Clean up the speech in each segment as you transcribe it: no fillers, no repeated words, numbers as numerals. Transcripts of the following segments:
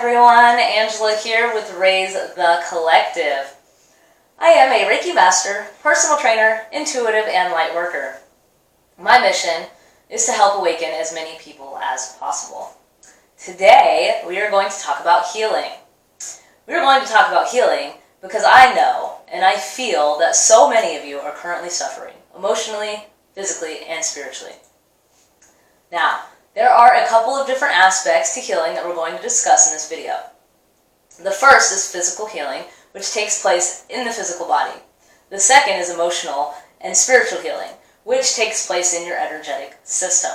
everyone, Angela here with Raise the Collective. I am a Reiki Master, personal trainer, intuitive, and light worker. My mission is to help awaken as many people as possible. Today, we are going to talk about healing. We are going to talk about healing because I know and I feel that so many of you are currently suffering, emotionally, physically, and spiritually. Now, there are a couple of different aspects to healing that we're going to discuss in this video. The first is physical healing, which takes place in the physical body. The second is emotional and spiritual healing, which takes place in your energetic system.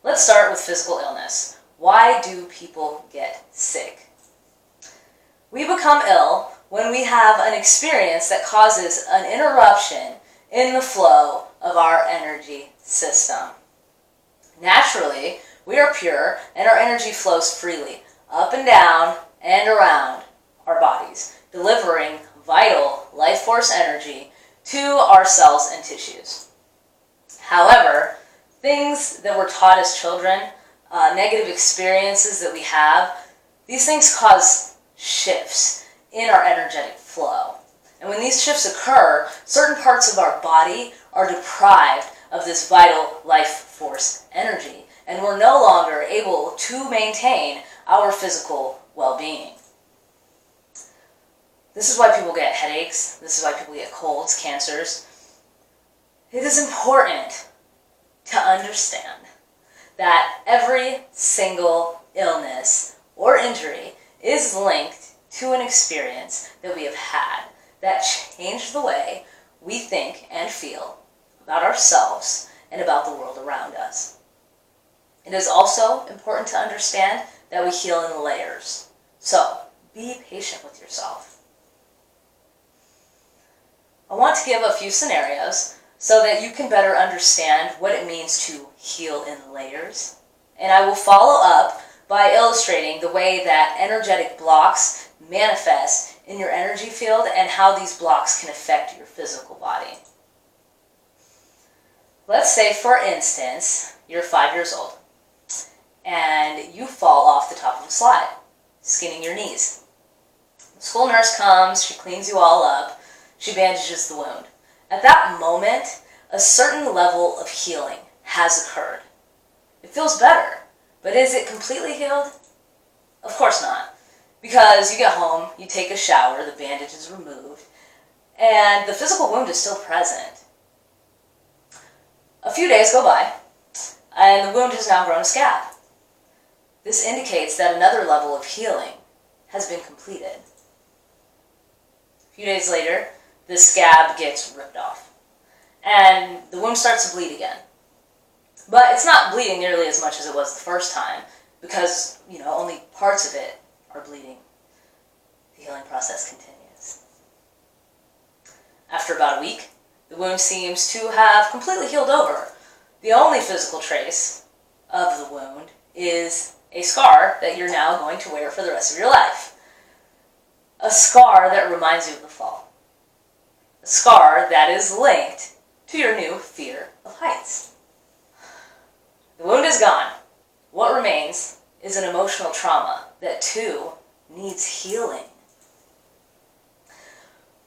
Let's start with physical illness. Why do people get sick? We become ill when we have an experience that causes an interruption in the flow of our energy system. Naturally, we are pure and our energy flows freely, up and down and around our bodies, delivering vital life force energy to our cells and tissues. However, things that we're taught as children, negative experiences that we have, these things cause shifts in our energetic flow. And when these shifts occur, certain parts of our body are deprived of this vital life force energy, and we're no longer able to maintain our physical well-being. This is why people get headaches. This is why people get colds, cancers. It is important to understand that every single illness or injury is linked to an experience that we have had that changed the way we think and feel about ourselves and about the world around us. It is also important to understand that we heal in layers. So, be patient with yourself. I want to give a few scenarios so that you can better understand what it means to heal in layers. And I will follow up by illustrating the way that energetic blocks manifest in your energy field and how these blocks can affect your physical body. Let's say, for instance, you're 5 years old and you fall off the top of a slide, skinning your knees. The school nurse comes, she cleans you all up, she bandages the wound. At that moment, a certain level of healing has occurred. It feels better, but is it completely healed? Of course not, because you get home, you take a shower, the bandage is removed, and the physical wound is still present. A few days go by, and the wound has now grown a scab. This indicates that another level of healing has been completed. A few days later, the scab gets ripped off, and the wound starts to bleed again. But it's not bleeding nearly as much as it was the first time, because, only parts of it are bleeding. The healing process continues. After about a week, the wound seems to have completely healed over. The only physical trace of the wound is a scar that you're now going to wear for the rest of your life. A scar that reminds you of the fall. A scar that is linked to your new fear of heights. The wound is gone. What remains is an emotional trauma that too needs healing.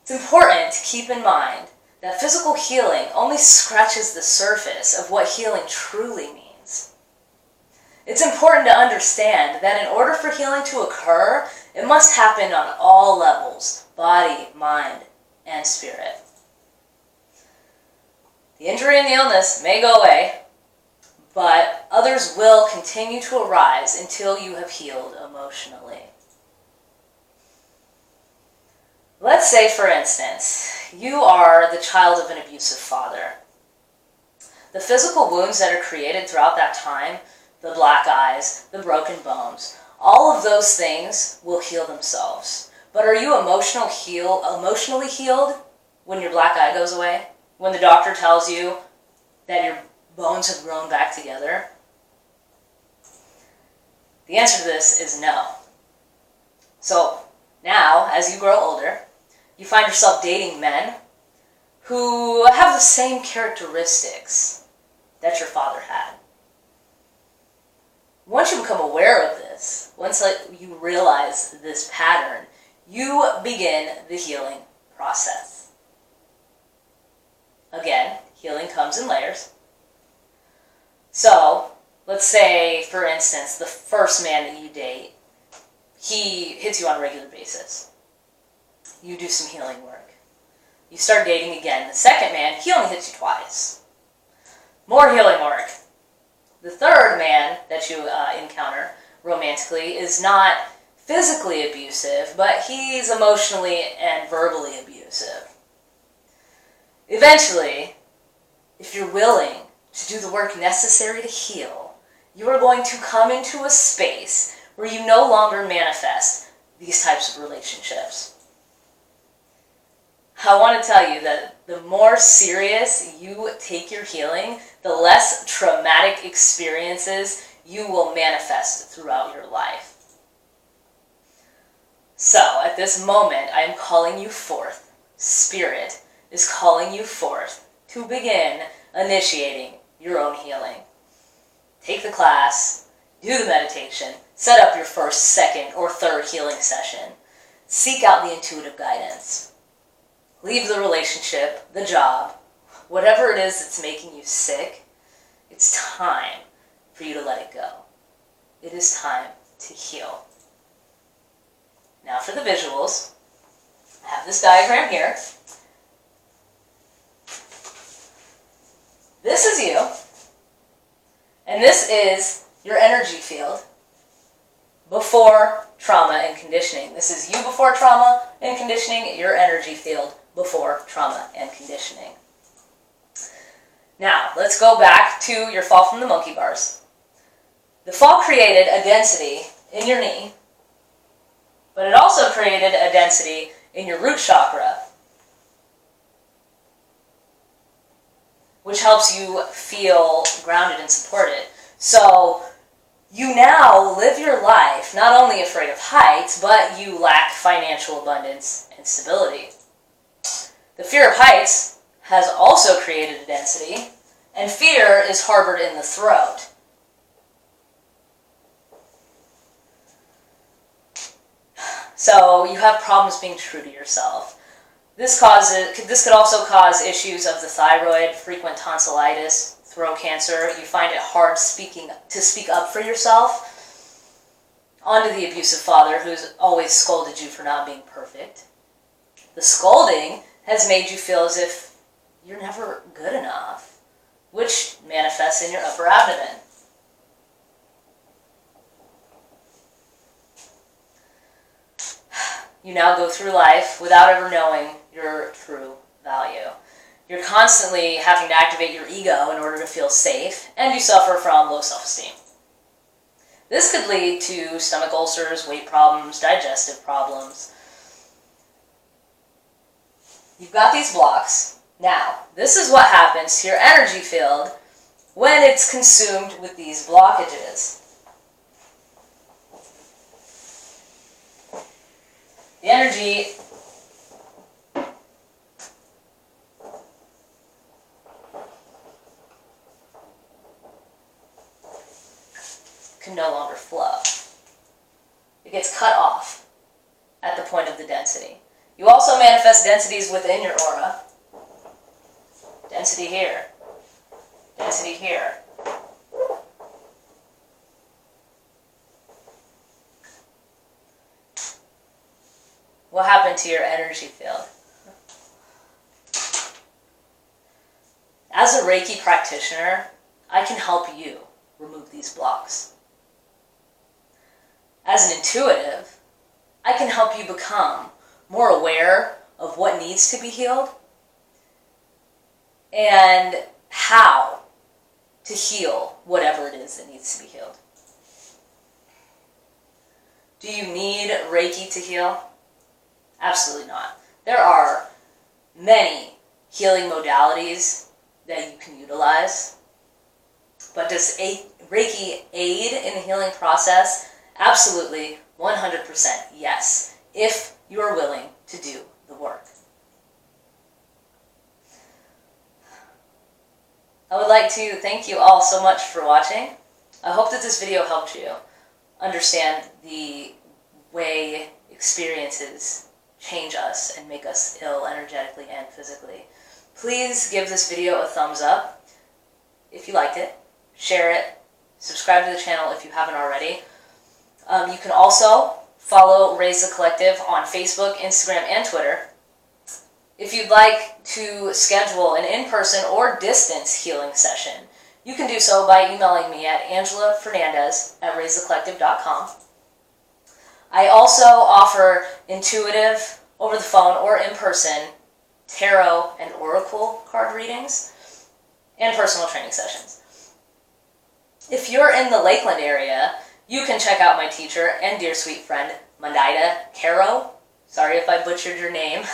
It's important to keep in mind that physical healing only scratches the surface of what healing truly means. It's important to understand that in order for healing to occur, it must happen on all levels: body, mind, and spirit. The injury and the illness may go away, but others will continue to arise until you have healed emotionally. Let's say, for instance, you are the child of an abusive father. The physical wounds that are created throughout that time, the black eyes, the broken bones, all of those things will heal themselves. But are you emotionally healed when your black eye goes away? When the doctor tells you that your bones have grown back together? The answer to this is no. So now, as you grow older, you find yourself dating men who have the same characteristics that your father had. Once you become aware of this, once you realize this pattern, you begin the healing process. Again, healing comes in layers. So, let's say, for instance, the first man that you date, he hits you on a regular basis. You do some healing work. You start dating again. The second man, he only hits you twice. More healing work. The third man that you encounter romantically is not physically abusive, but he's emotionally and verbally abusive. Eventually, if you're willing to do the work necessary to heal, you are going to come into a space where you no longer manifest these types of relationships. I want to tell you that the more serious you take your healing, the less traumatic experiences you will manifest throughout your life. So, at this moment, I am calling you forth. Spirit is calling you forth to begin initiating your own healing. Take the class, do the meditation, set up your first, second, or third healing session. Seek out the intuitive guidance. Leave the relationship, the job, whatever it is that's making you sick. It's time for you to let it go. It is time to heal. Now for the visuals, I have this diagram here. This is you, and this is your energy field before trauma and conditioning. This is you before trauma and conditioning, your energy field before trauma and conditioning. Now, let's go back to your fall from the monkey bars. The fall created a density in your knee, but it also created a density in your root chakra, which helps you feel grounded and supported. So, you now live your life not only afraid of heights, but you lack financial abundance and stability. The fear of heights has also created a density, and fear is harbored in the throat. So you have problems being true to yourself. This could also cause issues of the thyroid, frequent tonsillitis, throat cancer. You find it hard to speak up for yourself. Onto the abusive father who's always scolded you for not being perfect. The scolding has made you feel as if you're never good enough, which manifests in your upper abdomen. You now go through life without ever knowing your true value. You're constantly having to activate your ego in order to feel safe, and you suffer from low self-esteem. This could lead to stomach ulcers, weight problems, digestive problems. You've got these blocks. Now, this is what happens to your energy field when it's consumed with these blockages. The energy can no longer flow. It gets cut off at the point of the density. You also manifest densities within your aura. Density here. Density here. What happened to your energy field? As a Reiki practitioner, I can help you remove these blocks. As an intuitive, I can help you become more aware of what needs to be healed and how to heal whatever it is that needs to be healed. Do you need Reiki to heal? Absolutely not. There are many healing modalities that you can utilize, but does Reiki aid in the healing process? Absolutely, 100% yes, if you are willing to do the work. I would like to thank you all so much for watching. I hope that this video helped you understand the way experiences change us and make us ill energetically and physically. Please give this video a thumbs up if you liked it, share it, subscribe to the channel if you haven't already. You can also follow Raise the Collective on Facebook, Instagram, and Twitter. If you'd like to schedule an in-person or distance healing session, you can do so by emailing me at AngelaFernandez@RaiseTheCollective.com. I also offer intuitive, over the phone or in person, tarot and oracle card readings, and personal training sessions. If you're in the Lakeland area, you can check out my teacher and dear sweet friend, Mandaida Caro. Sorry if I butchered your name.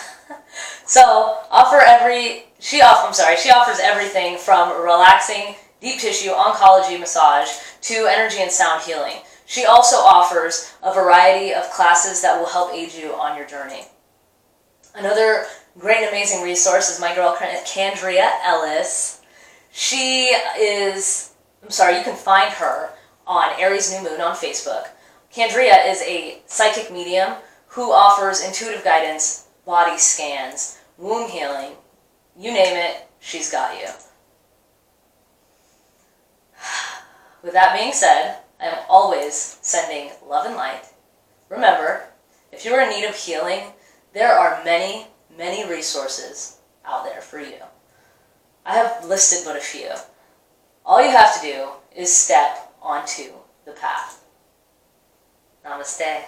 She offers everything from relaxing, deep tissue, oncology massage, to energy and sound healing. She also offers a variety of classes that will help aid you on your journey. Another great and amazing resource is my girl, Candria Ellis. You can find her on Aries New Moon on Facebook. Candria is a psychic medium who offers intuitive guidance, body scans, womb healing, you name it, she's got you. With that being said, I am always sending love and light. Remember, if you're in need of healing, there are many, many resources out there for you. I have listed but a few. All you have to do is step onto the path. Namaste.